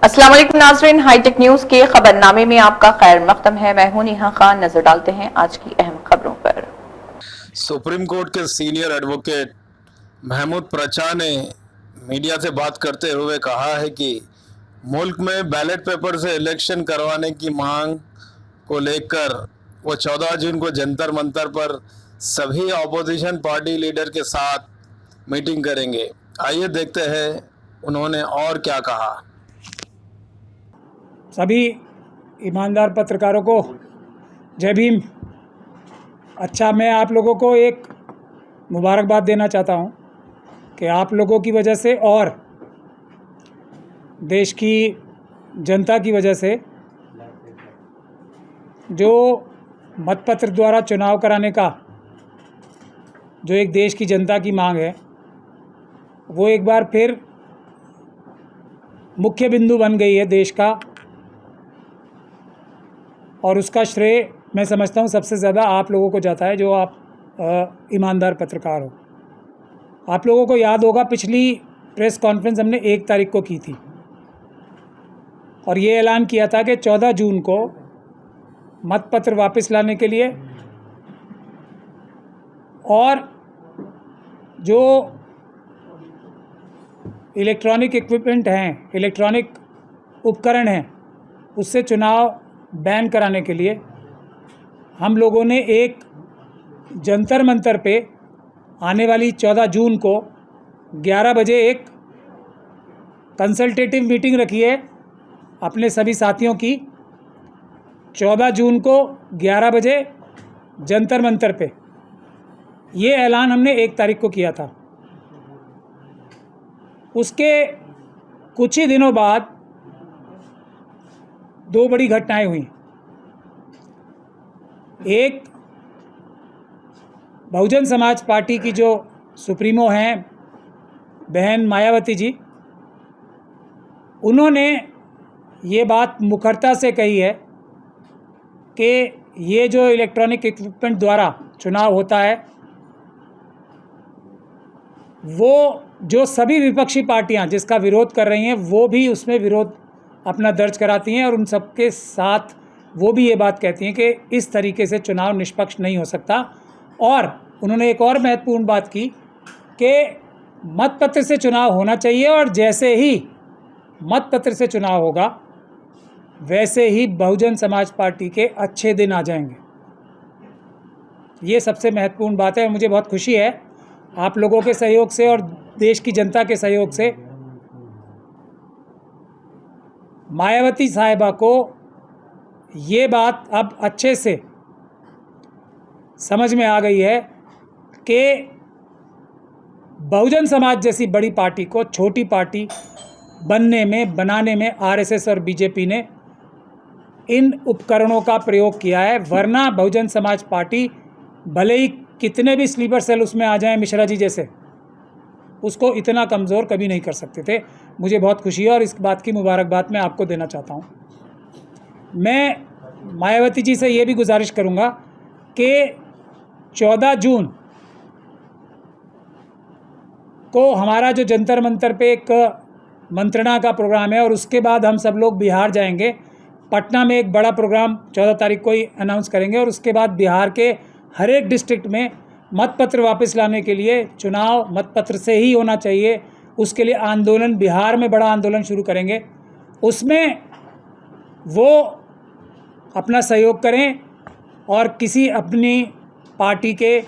अस्सलाम वालेकुम नाज़रीन, हाईटेक न्यूज के खबरनामे में आपका खैर मक़दम है। मैं हूं नेहा खान। नजर डालते हैं आज की अहम खबरों पर। सुप्रीम कोर्ट के सीनियर एडवोकेट महमूद प्रचा ने मीडिया से बात करते हुए कहा है कि मुल्क में बैलेट पेपर से इलेक्शन करवाने की मांग को लेकर वो 14 जून को जंतर मंतर पर सभी ऑपोजिशन पार्टी लीडर के साथ मीटिंग करेंगे। आइए देखते हैं उन्होंने और क्या कहा। सभी ईमानदार पत्रकारों को जय भीम। अच्छा, मैं आप लोगों को एक मुबारकबाद देना चाहता हूं कि आप लोगों की वजह से और देश की जनता की वजह से जो मतपत्र द्वारा चुनाव कराने का जो एक देश की जनता की मांग है, वो एक बार फिर मुख्य बिंदु बन गई है देश का। और उसका श्रेय मैं समझता हूँ सबसे ज़्यादा आप लोगों को जाता है, जो आप ईमानदार पत्रकार हो। आप लोगों को याद होगा, पिछली प्रेस कॉन्फ्रेंस हमने 1 तारीख को की थी और ये ऐलान किया था कि 14 जून को मतपत्र वापस लाने के लिए और जो इलेक्ट्रॉनिक इक्विपमेंट हैं, इलेक्ट्रॉनिक उपकरण हैं, उससे चुनाव बैन कराने के लिए हम लोगों ने एक जंतर मंतर पे आने वाली 14 जून को 11 बजे एक कंसल्टेटिव मीटिंग रखी है अपने सभी साथियों की। 14 जून को 11 बजे जंतर मंतर पे ये ऐलान हमने 1 तारीख को किया था। उसके कुछ ही दिनों बाद 2 बड़ी घटनाएं हुई। एक, बहुजन समाज पार्टी की जो सुप्रीमो हैं बहन मायावती जी, उन्होंने ये बात मुखरता से कही है कि ये जो इलेक्ट्रॉनिक इक्विपमेंट द्वारा चुनाव होता है, वो जो सभी विपक्षी पार्टियां जिसका विरोध कर रही हैं वो भी उसमें विरोध अपना दर्ज कराती हैं और उन सबके साथ वो भी ये बात कहती हैं कि इस तरीके से चुनाव निष्पक्ष नहीं हो सकता। और उन्होंने एक और महत्वपूर्ण बात की कि मतपत्र से चुनाव होना चाहिए और जैसे ही मतपत्र से चुनाव होगा वैसे ही बहुजन समाज पार्टी के अच्छे दिन आ जाएंगे। ये सबसे महत्वपूर्ण बात है और मुझे बहुत खुशी है आप लोगों के सहयोग से और देश की जनता के सहयोग से मायावती साहिबा को ये बात अब अच्छे से समझ में आ गई है कि बहुजन समाज जैसी बड़ी पार्टी को छोटी पार्टी बनाने में आरएसएस और बीजेपी ने इन उपकरणों का प्रयोग किया है। वरना बहुजन समाज पार्टी भले ही कितने भी स्लीपर सेल उसमें आ जाएं, मिश्रा जी जैसे, उसको इतना कमज़ोर कभी नहीं कर सकते थे। मुझे बहुत खुशी है और इस बात की मुबारकबाद मैं आपको देना चाहता हूँ। मैं मायावती जी से ये भी गुजारिश करूँगा कि 14 जून को हमारा जो जंतर मंतर पे एक मंत्रणा का प्रोग्राम है और उसके बाद हम सब लोग बिहार जाएंगे। पटना में एक बड़ा प्रोग्राम 14 तारीख को ही अनाउंस करेंगे और उसके बाद बिहार के हर एक डिस्ट्रिक्ट में मतपत्र वापस लाने के लिए चुनाव मतपत्र से ही होना चाहिए, उसके लिए आंदोलन, बिहार में बड़ा आंदोलन शुरू करेंगे। उसमें वो अपना सहयोग करें और किसी अपनी पार्टी के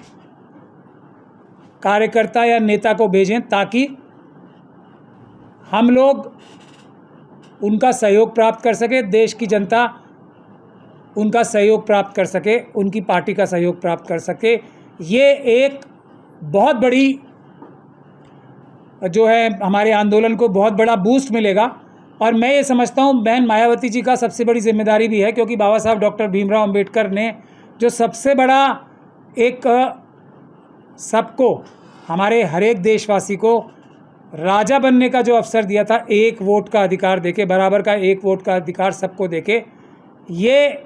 कार्यकर्ता या नेता को भेजें ताकि हम लोग उनका सहयोग प्राप्त कर सके, देश की जनता उनका सहयोग प्राप्त कर सके, उनकी पार्टी का सहयोग प्राप्त कर सके। ये एक बहुत बड़ी जो है हमारे आंदोलन को बहुत बड़ा बूस्ट मिलेगा। और मैं ये समझता हूँ बहन मायावती जी का सबसे बड़ी जिम्मेदारी भी है, क्योंकि बाबा साहब डॉक्टर भीमराव अंबेडकर ने जो सबसे बड़ा एक सबको, हमारे हर एक देशवासी को राजा बनने का जो अवसर दिया था, 1 वोट का अधिकार देके, बराबर का 1 वोट का अधिकार सबको देके, ये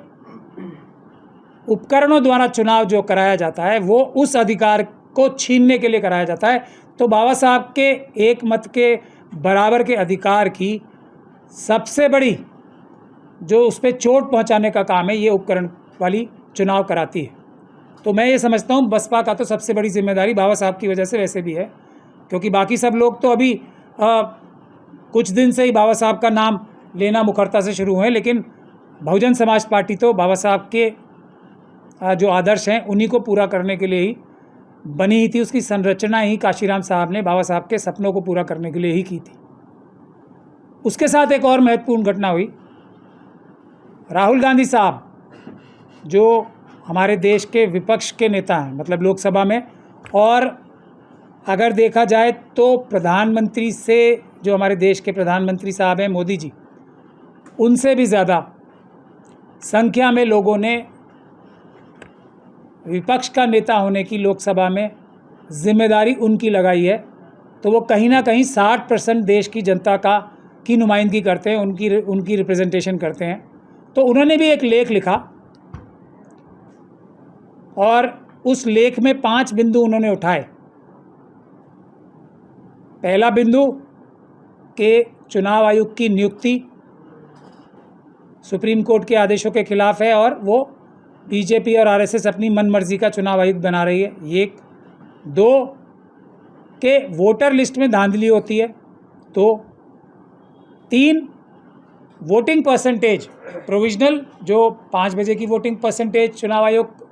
उपकरणों द्वारा चुनाव जो कराया जाता है वो उस अधिकार को छीनने के लिए कराया जाता है। तो बाबा साहब के एक मत के बराबर के अधिकार की सबसे बड़ी जो उस पर चोट पहुंचाने का काम है ये उपकरण वाली चुनाव कराती है। तो मैं ये समझता हूँ बसपा का तो सबसे बड़ी जिम्मेदारी बाबा साहब की वजह से वैसे भी है, क्योंकि बाकी सब लोग तो अभी कुछ दिन से ही बाबा साहब का नाम लेना मुखरता से शुरू हुए, लेकिन बहुजन समाज पार्टी तो बाबा साहब के जो आदर्श हैं उन्हीं को पूरा करने के लिए ही बनी ही थी। उसकी संरचना ही काशीराम साहब ने बाबा साहब के सपनों को पूरा करने के लिए ही की थी। उसके साथ एक और महत्वपूर्ण घटना हुई। राहुल गांधी साहब जो हमारे देश के विपक्ष के नेता हैं, मतलब लोकसभा में, और अगर देखा जाए तो प्रधानमंत्री से, जो हमारे देश के प्रधानमंत्री साहब हैं मोदी जी, उनसे भी ज़्यादा संख्या में लोगों ने विपक्ष का नेता होने की लोकसभा में जिम्मेदारी उनकी लगाई है। तो वो कहीं ना कहीं 60% देश की जनता की नुमाइंदगी करते हैं, उनकी रिप्रेजेंटेशन करते हैं। तो उन्होंने भी एक लेख लिखा और उस लेख में 5 बिंदु उन्होंने उठाए। पहला बिंदु कि चुनाव आयोग की नियुक्ति सुप्रीम कोर्ट के आदेशों के खिलाफ है और वो बीजेपी और आरएसएस अपनी मनमर्जी का चुनाव आयुक्त बना रही है, ये 2 के वोटर लिस्ट में धांधली होती है, तो 3 वोटिंग परसेंटेज प्रोविजनल, जो 5 बजे की वोटिंग परसेंटेज चुनाव आयोग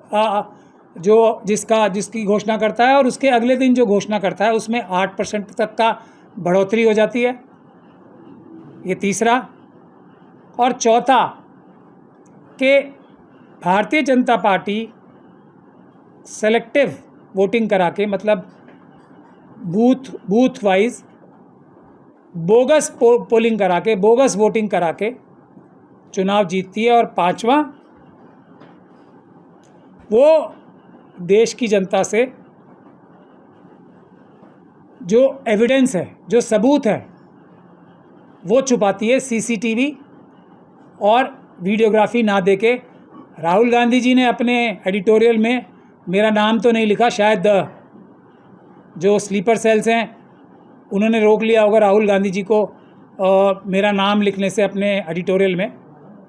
जिसकी घोषणा करता है और उसके अगले दिन जो घोषणा करता है उसमें 8% तक का बढ़ोतरी हो जाती है, ये तीसरा। और चौथा कि Bharatiya Janata party selective voting करा के, मतलब बूथ वाइज बोगस पोलिंग करा के, बोगस वोटिंग करा के चुनाव जीतती है। और 5वां, वो देश की जनता से जो एविडेंस है, जो सबूत है, वो छुपाती है सीसीटीवी और वीडियोग्राफी ना देके। राहुल गांधी जी ने अपने एडिटोरियल में मेरा नाम तो नहीं लिखा, शायद जो स्लीपर सेल्स हैं उन्होंने रोक लिया होगा राहुल गांधी जी को मेरा नाम लिखने से अपने एडिटोरियल में,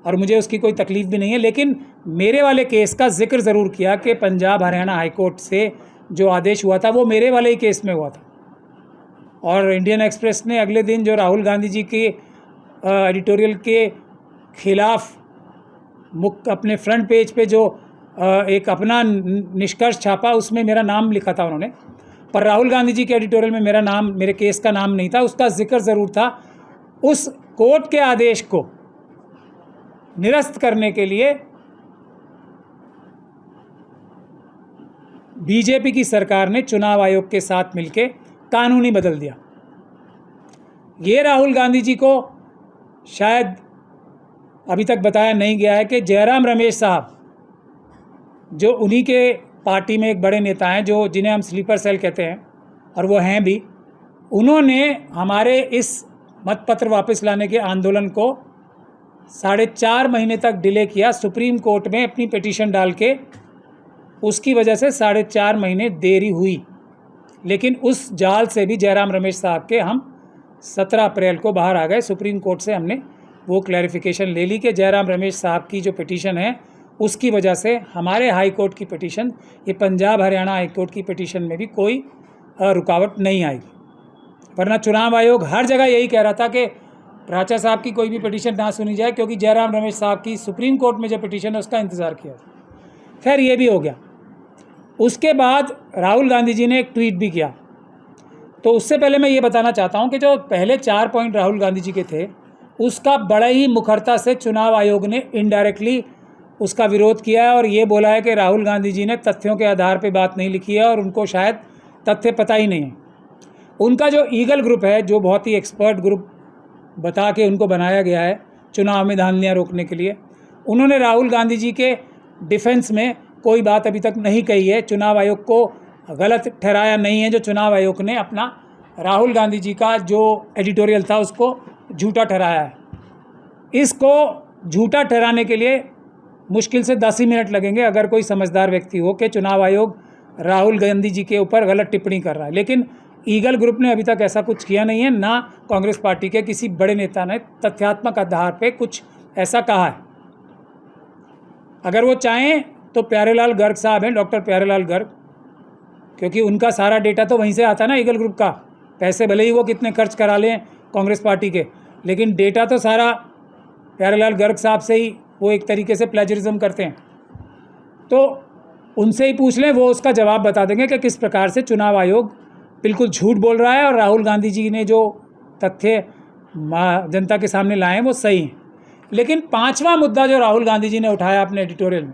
और मुझे उसकी कोई तकलीफ़ भी नहीं है। लेकिन मेरे वाले केस का जिक्र ज़रूर किया कि पंजाब हरियाणा हाई कोर्ट से जो आदेश हुआ था वो मेरे वाले ही केस में हुआ था। और इंडियन एक्सप्रेस ने अगले दिन जो राहुल गांधी जी के एडिटोरियल के खिलाफ अपने फ्रंट पेज पे जो एक अपना निष्कर्ष छापा, उसमें मेरा नाम लिखा था उन्होंने, पर राहुल गांधी जी के एडिटोरियल में मेरा नाम, मेरे केस का नाम नहीं था। उसका जिक्र ज़रूर था। उस कोर्ट के आदेश को निरस्त करने के लिए बीजेपी की सरकार ने चुनाव आयोग के साथ मिलकर कानूनी बदल दिया। ये राहुल गांधी जी को शायद अभी तक बताया नहीं गया है कि जयराम रमेश साहब, जो उन्हीं के पार्टी में एक बड़े नेता हैं, जो जिन्हें हम स्लीपर सेल कहते हैं और वो हैं भी, उन्होंने हमारे इस मतपत्र वापस लाने के आंदोलन को 4.5 महीने तक डिले किया सुप्रीम कोर्ट में अपनी पिटीशन डाल के। उसकी वजह से 4.5 महीने देरी हुई, लेकिन उस जाल से भी जयराम रमेश साहब के हम 17 अप्रैल को बाहर आ गए। सुप्रीम कोर्ट से हमने वो क्लैरिफिकेशन ले ली कि जयराम रमेश साहब की जो पिटीशन है उसकी वजह से हमारे हाई कोर्ट की पिटीशन, ये पंजाब हरियाणा हाई कोर्ट की पिटीशन में भी कोई रुकावट नहीं आएगी। वरना चुनाव आयोग हर जगह यही कह रहा था कि राचा साहब की कोई भी पिटीशन ना सुनी जाए, क्योंकि जयराम रमेश साहब की सुप्रीम कोर्ट में जो पिटीशन है उसका इंतज़ार किया। खैर ये भी हो गया। उसके बाद राहुल गांधी जी ने एक ट्वीट भी किया। तो उससे पहले मैं ये बताना चाहता हूँ कि जो पहले 4 पॉइंट राहुल गांधी जी के थे, उसका बड़ा ही मुखरता से चुनाव आयोग ने इनडायरेक्टली उसका विरोध किया है और ये बोला है कि राहुल गांधी जी ने तथ्यों के आधार पर बात नहीं लिखी है और उनको शायद तथ्य पता ही नहीं है। उनका जो ईगल ग्रुप है, जो बहुत ही एक्सपर्ट ग्रुप बता के उनको बनाया गया है चुनाव में धांधलियाँ रोकने के लिए, उन्होंने राहुल गांधी जी के डिफेंस में कोई बात अभी तक नहीं कही है। चुनाव आयोग को गलत ठहराया नहीं है। जो चुनाव आयोग ने अपना राहुल गांधी जी का जो एडिटोरियल था उसको झूठा ठहराया है। इसको झूठा ठहराने के लिए मुश्किल से 10 ही मिनट लगेंगे अगर कोई समझदार व्यक्ति हो कि चुनाव आयोग राहुल गांधी जी के ऊपर गलत टिप्पणी कर रहा है। लेकिन ईगल ग्रुप ने अभी तक ऐसा कुछ किया नहीं है, ना कांग्रेस पार्टी के किसी बड़े नेता ने तथ्यात्मक आधार पे कुछ ऐसा कहा है। अगर वो चाहें तो प्यारेलाल गर्ग साहब हैं, डॉक्टर प्यारेलाल गर्ग, क्योंकि उनका सारा डेटा तो वहीं से आता है ना, ईगल ग्रुप का। पैसे भले ही वो कितने खर्च करा लें कांग्रेस पार्टी के, लेकिन डेटा तो सारा प्यारेलाल गर्ग साहब से ही वो एक तरीके से प्लेजरिज्म करते हैं। तो उनसे ही पूछ लें, वो उसका जवाब बता देंगे कि किस प्रकार से चुनाव आयोग बिल्कुल झूठ बोल रहा है और राहुल गांधी जी ने जो तथ्य जनता के सामने लाए हैं वो सही हैं। लेकिन 5वां मुद्दा जो राहुल गांधी जी ने उठाया अपने एडिटोरियल में,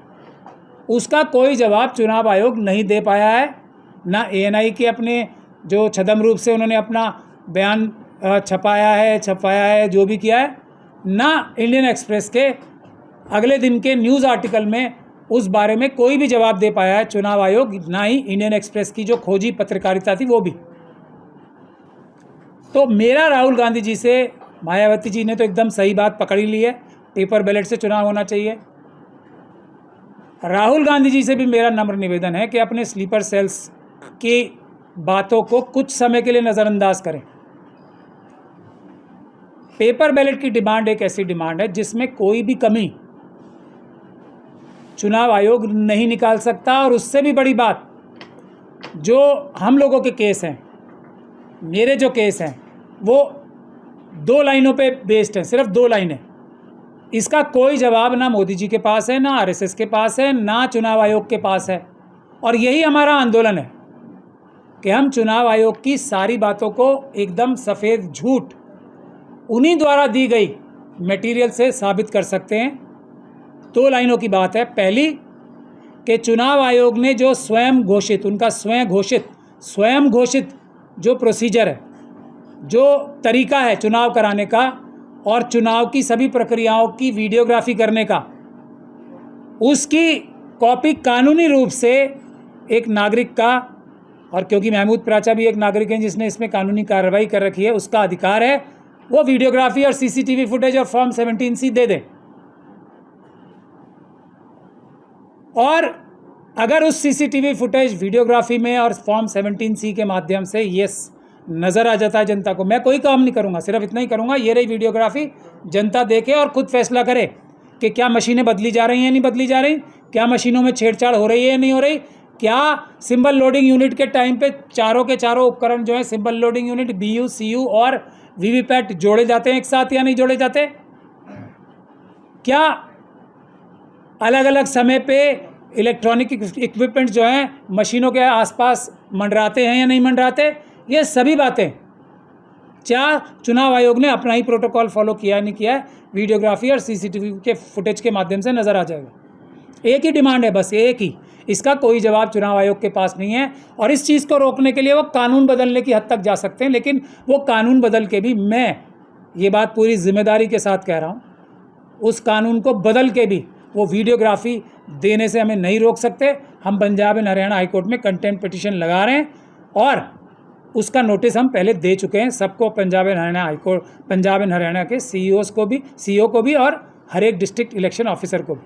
उसका कोई जवाब चुनाव आयोग नहीं दे पाया है। ना ANI के अपने जो छद्म रूप से उन्होंने अपना बयान छपाया है, जो भी किया है, ना इंडियन एक्सप्रेस के अगले दिन के न्यूज़ आर्टिकल में उस बारे में कोई भी जवाब दे पाया है चुनाव आयोग, ना ही इंडियन एक्सप्रेस की जो खोजी पत्रकारिता थी वो भी। तो मेरा राहुल गांधी जी से, मायावती जी ने तो एकदम सही बात पकड़ ही ली है, पेपर बैलेट से चुनाव होना चाहिए। राहुल गांधी जी से भी मेरा नम्र निवेदन है कि अपने स्लीपर सेल्स की बातों को कुछ समय के लिए नज़रअंदाज करें। पेपर बैलेट की डिमांड एक ऐसी डिमांड है जिसमें कोई भी कमी चुनाव आयोग नहीं निकाल सकता। और उससे भी बड़ी बात, जो हम लोगों के केस हैं, मेरे जो केस हैं, वो 2 लाइनों पे बेस्ड हैं, सिर्फ 2 लाइनें। इसका कोई जवाब ना मोदी जी के पास है, ना RSS के पास है, ना चुनाव आयोग के पास है। और यही हमारा आंदोलन है कि हम चुनाव आयोग की सारी बातों को एकदम सफ़ेद झूठ उन्हीं द्वारा दी गई मटेरियल से साबित कर सकते हैं। 2 लाइनों की बात है। पहली, कि चुनाव आयोग ने जो स्वयं घोषित, उनका स्वयं घोषित जो प्रोसीजर है, जो तरीका है चुनाव कराने का और चुनाव की सभी प्रक्रियाओं की वीडियोग्राफी करने का, उसकी कॉपी कानूनी रूप से एक नागरिक का, और क्योंकि महमूद प्राचा भी एक नागरिक हैं जिसने इसमें कानूनी कार्रवाई कर रखी है, उसका अधिकार है वो वीडियोग्राफी और CCTV फुटेज और फॉर्म 17C दे दें। और अगर उस CCTV फुटेज, वीडियोग्राफी में और फॉर्म 17C के माध्यम से ये नज़र आ जाता है जनता को, मैं कोई काम नहीं करूँगा, सिर्फ इतना ही करूँगा, ये रही वीडियोग्राफी, जनता देखे और ख़ुद फैसला करे कि क्या मशीनें बदली जा रही हैं नहीं बदली जा रही, क्या मशीनों में छेड़छाड़ हो रही है या नहीं हो रही, क्या सिंबल लोडिंग यूनिट के टाइम पे चारों के चारों उपकरण जो है, symbol loading unit, BU, CU और VVPAT जोड़े जाते हैं एक साथ या नहीं जोड़े जाते, क्या अलग अलग समय पे इलेक्ट्रॉनिक इक्विपमेंट जो हैं मशीनों के आसपास मंडराते हैं या नहीं मंडराते। ये सभी बातें क्या चुनाव आयोग ने अपना ही प्रोटोकॉल फॉलो किया नहीं किया है, वीडियोग्राफी और CCTV के फुटेज के माध्यम से नज़र आ जाएगा। एक ही डिमांड है, बस एक ही, इसका कोई जवाब चुनाव आयोग के पास नहीं है। और इस चीज़ को रोकने के लिए वो कानून बदलने की हद तक जा सकते हैं, लेकिन वो कानून बदल के भी, मैं ये बात पूरी जिम्मेदारी के साथ कह रहा हूँ, उस कानून को बदल के भी वो वीडियोग्राफी देने से हमें नहीं रोक सकते। हम Punjab and Haryana high court में कंटेम्प्ट पिटीशन लगा रहे हैं और उसका नोटिस हम पहले दे चुके हैं सबको, Punjab and Haryana high court, Punjab and Haryana के CEO को भी और हर एक डिस्ट्रिक्ट इलेक्शन ऑफिसर को भी।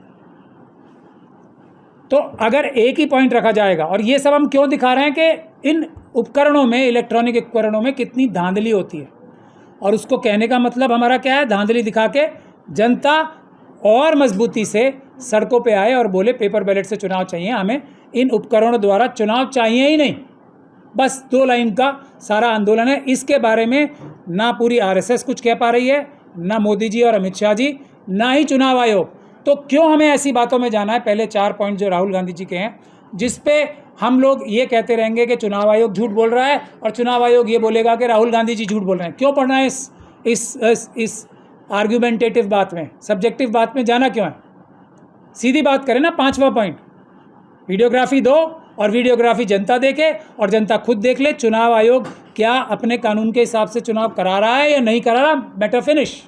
तो अगर एक ही पॉइंट रखा जाएगा, और ये सब हम क्यों दिखा रहे हैं कि इन उपकरणों में, इलेक्ट्रॉनिक उपकरणों में कितनी धांधली होती है, और उसको कहने का मतलब हमारा क्या है, धांधली दिखा के जनता और मजबूती से सड़कों पे आए और बोले पेपर बैलेट से चुनाव चाहिए, हमें इन उपकरणों द्वारा चुनाव चाहिए ही नहीं। बस 2 लाइन का सारा आंदोलन है। इसके बारे में ना पूरी RSS कुछ कह पा रही है, ना मोदी जी और अमित शाह जी, ना ही चुनाव आयोग। तो क्यों हमें ऐसी बातों में जाना है। पहले 4 पॉइंट जो राहुल गांधी जी के हैं, जिस पे हम लोग ये कहते रहेंगे कि चुनाव आयोग झूठ बोल रहा है और चुनाव आयोग ये बोलेगा कि राहुल गांधी जी झूठ बोल रहे हैं। क्यों पढ़ना है इस आर्ग्यूमेंटेटिव बात में, सब्जेक्टिव बात में जाना क्यों है। सीधी बात करें ना। 5वां पॉइंट, वीडियोग्राफी दो और वीडियोग्राफी जनता देखे और जनता खुद देख ले चुनाव आयोग क्या अपने कानून के हिसाब से चुनाव करा रहा है या नहीं करा रहा। Matter finish.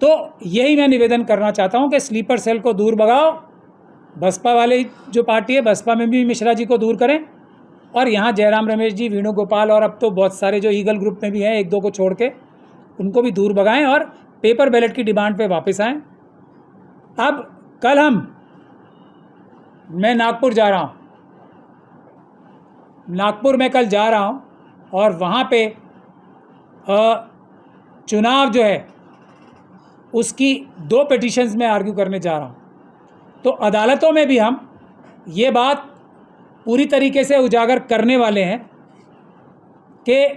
तो यही मैं निवेदन करना चाहता हूं कि स्लीपर सेल को दूर भगाओ। बसपा वाले जो पार्टी है, बसपा में भी मिश्रा जी को दूर करें, और यहाँ जयराम रमेश जी, वेणुगोपाल और अब तो बहुत सारे जो ईगल ग्रुप में भी हैं 1-2 को छोड़ के, उनको भी दूर भगाएं और पेपर बैलेट की डिमांड पे वापस आएं। अब कल मैं नागपुर जा रहा हूँ नागपुर में कल जा रहा हूँ और वहाँ पे चुनाव जो है उसकी 2 पिटीशंस में आर्ग्यू करने जा रहा हूँ। तो अदालतों में भी हम ये बात पूरी तरीके से उजागर करने वाले हैं कि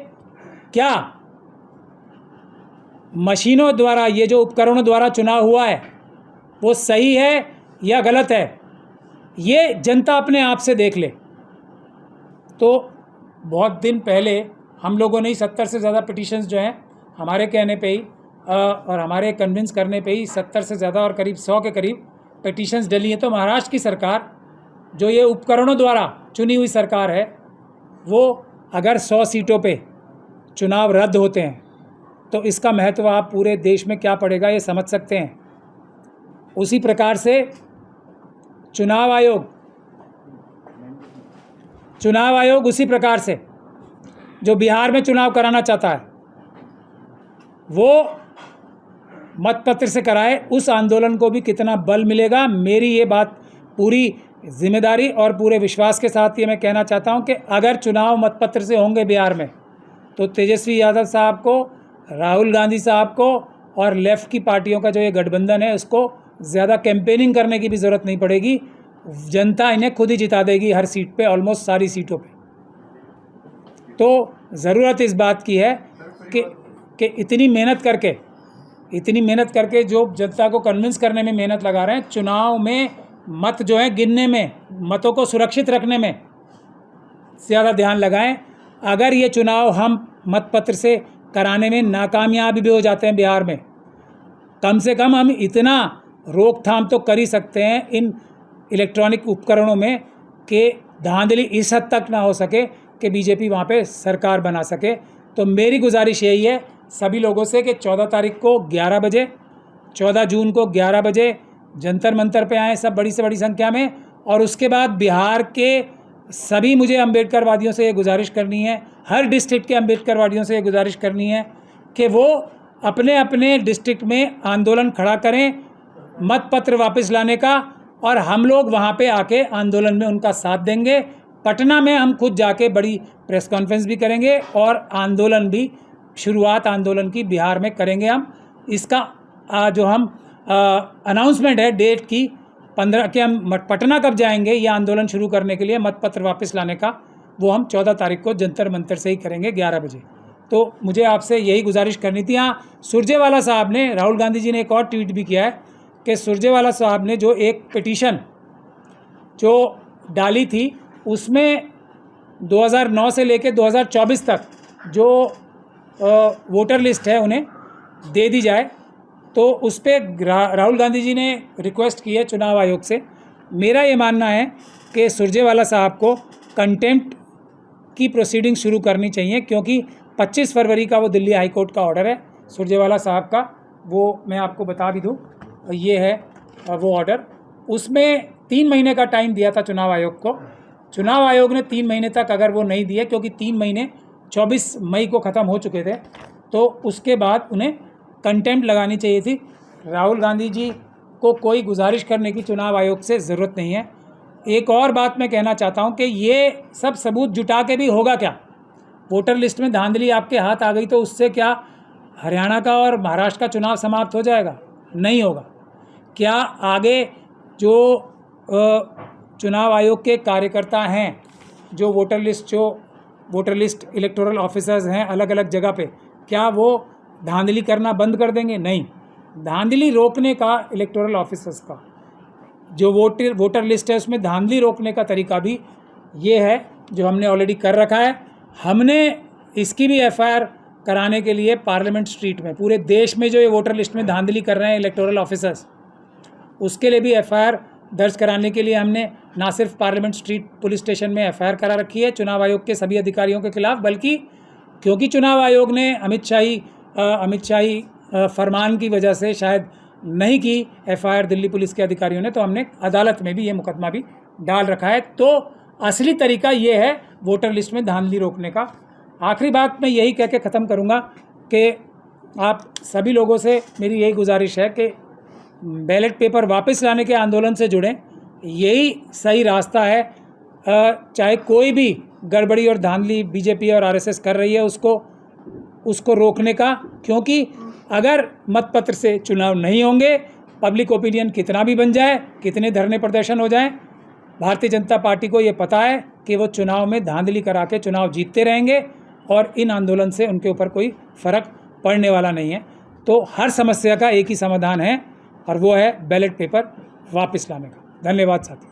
क्या मशीनों द्वारा, ये जो उपकरणों द्वारा चुनाव हुआ है वो सही है या गलत है, ये जनता अपने आप से देख ले। तो बहुत दिन पहले हम लोगों ने ही 70 से ज़्यादा पिटीशंस जो हैं हमारे कहने पे ही और हमारे कन्विंस करने पे ही 70 से ज़्यादा और करीब 100 के करीब पिटीशंस डली हैं। तो महाराष्ट्र की सरकार, जो ये उपकरणों द्वारा चुनी हुई सरकार है, वो अगर 100 सीटों पे चुनाव रद्द होते हैं तो इसका महत्व आप पूरे देश में क्या पड़ेगा ये समझ सकते हैं। उसी प्रकार से चुनाव आयोग उसी प्रकार से जो बिहार में चुनाव कराना चाहता है वो मतपत्र से कराए, उस आंदोलन को भी कितना बल मिलेगा। मेरी ये बात पूरी जिम्मेदारी और पूरे विश्वास के साथ ये मैं कहना चाहता हूँ कि अगर चुनाव मतपत्र से होंगे बिहार में तो तेजस्वी यादव साहब को, राहुल गांधी साहब को और लेफ़्ट की पार्टियों का जो ये गठबंधन है उसको ज़्यादा कैंपेनिंग करने की भी ज़रूरत नहीं पड़ेगी। जनता इन्हें खुद ही जिता देगी हर सीट पे, ऑलमोस्ट सारी सीटों पे। तो ज़रूरत इस बात की है कि इतनी मेहनत करके जो जनता को कन्विंस करने में मेहनत लगा रहे हैं, चुनाव में मत जो है गिनने में, मतों को सुरक्षित रखने में ज़्यादा ध्यान लगाएं। अगर ये चुनाव हम मतपत्र से कराने में नाकामयाब भी हो जाते हैं बिहार में, कम से कम हम इतना रोकथाम तो कर ही सकते हैं इन इलेक्ट्रॉनिक उपकरणों में कि धांधली इस हद तक ना हो सके कि बीजेपी वहाँ पे सरकार बना सके। तो मेरी गुजारिश यही है सभी लोगों से कि 14 तारीख को 11 बजे, 14 जून को 11 बजे जंतर मंतर पे आएँ सब बड़ी से बड़ी संख्या में। और उसके बाद बिहार के सभी, मुझे अम्बेडकरवादियों से ये गुजारिश करनी है, हर डिस्ट्रिक्ट के अम्बेडकरवादियों से ये गुजारिश करनी है कि वो अपने अपने डिस्ट्रिक्ट में आंदोलन खड़ा करें मतपत्र वापस लाने का, और हम लोग वहाँ पे आके आंदोलन में उनका साथ देंगे। पटना में हम खुद जाके बड़ी प्रेस कॉन्फ्रेंस भी करेंगे और आंदोलन भी, शुरुआत आंदोलन की बिहार में करेंगे हम। इसका जो हम अनाउंसमेंट है डेट की 15 के, हम पटना कब जाएंगे ये आंदोलन शुरू करने के लिए मतपत्र वापस लाने का, वो हम 14 तारीख को जंतर मंतर से ही करेंगे 11 बजे। तो मुझे आपसे यही गुजारिश करनी थी। हाँ, सुरजेवाला साहब ने, राहुल गांधी जी ने एक और ट्वीट भी किया है कि सुरजेवाला साहब ने जो एक पिटीशन जो डाली थी उसमें 2009 से लेकर 2024 तक जो वोटर लिस्ट है उन्हें दे दी जाए। तो उस पर राहुल गांधी जी ने रिक्वेस्ट की है चुनाव आयोग से। मेरा ये मानना है कि सुरजेवाला साहब को कंटेम्प्ट की प्रोसीडिंग शुरू करनी चाहिए, क्योंकि 25 फरवरी का वो दिल्ली हाई कोर्ट का ऑर्डर है सुरजेवाला साहब का, वो मैं आपको बता भी दूँ, ये है वो ऑर्डर। उसमें 3 महीने का टाइम दिया था चुनाव आयोग को। चुनाव आयोग ने 3 महीने तक अगर वो नहीं दिए, क्योंकि 3 महीने 24 मई को ख़त्म हो चुके थे, तो उसके बाद उन्हें कंटेम्प्ट लगानी चाहिए थी। राहुल गांधी जी को कोई गुजारिश करने की चुनाव आयोग से ज़रूरत नहीं है। एक और बात मैं कहना चाहता हूं कि ये सब सबूत जुटा के भी होगा क्या? वोटर लिस्ट में धांधली आपके हाथ आ गई तो उससे क्या हरियाणा का और महाराष्ट्र का चुनाव समाप्त हो जाएगा? नहीं होगा। क्या आगे जो चुनाव आयोग के कार्यकर्ता हैं, जो वोटर लिस्ट इलेक्टोरल ऑफिसर्स हैं अलग अलग जगह पे, क्या वो धांधली करना बंद कर देंगे? नहीं। धांधली रोकने का इलेक्टोरल ऑफिसर्स का जो वोटर लिस्ट है उसमें धांधली रोकने का तरीका भी ये है जो हमने ऑलरेडी कर रखा है। हमने इसकी भी एफआईआर कराने के लिए पार्लियामेंट स्ट्रीट में, पूरे देश में जो ये वोटर लिस्ट में धांधली कर रहे हैं इलेक्टोरल ऑफिसर्स, उसके लिए भी एफआईआर दर्ज कराने के लिए हमने ना सिर्फ पार्लियामेंट स्ट्रीट पुलिस स्टेशन में एफआईआर करा रखी है चुनाव आयोग के सभी अधिकारियों के खिलाफ, बल्कि क्योंकि चुनाव आयोग ने अमित शाही फरमान की वजह से शायद नहीं की एफआईआर दिल्ली पुलिस के अधिकारियों ने, तो हमने अदालत में भी ये मुकदमा भी डाल रखा है। तो असली तरीका ये है वोटर लिस्ट में धांधली रोकने का। आखिरी बात मैं यही कह के ख़त्म करूँगा कि आप सभी लोगों से मेरी यही गुजारिश है कि बैलेट पेपर वापस लाने के आंदोलन से जुड़ें। यही सही रास्ता है। चाहे कोई भी गड़बड़ी और धांधली बीजेपी और आरएसएस कर रही है उसको रोकने का, क्योंकि अगर मतपत्र से चुनाव नहीं होंगे, पब्लिक ओपिनियन कितना भी बन जाए, कितने धरने प्रदर्शन हो जाएं, भारतीय जनता पार्टी को ये पता है कि वो चुनाव में धांधली करा के चुनाव जीतते रहेंगे और इन आंदोलन से उनके ऊपर कोई फ़र्क पड़ने वाला नहीं है। तो हर समस्या का एक ही समाधान है और वो है बैलेट पेपर वापस लाने का। धन्यवाद साथी।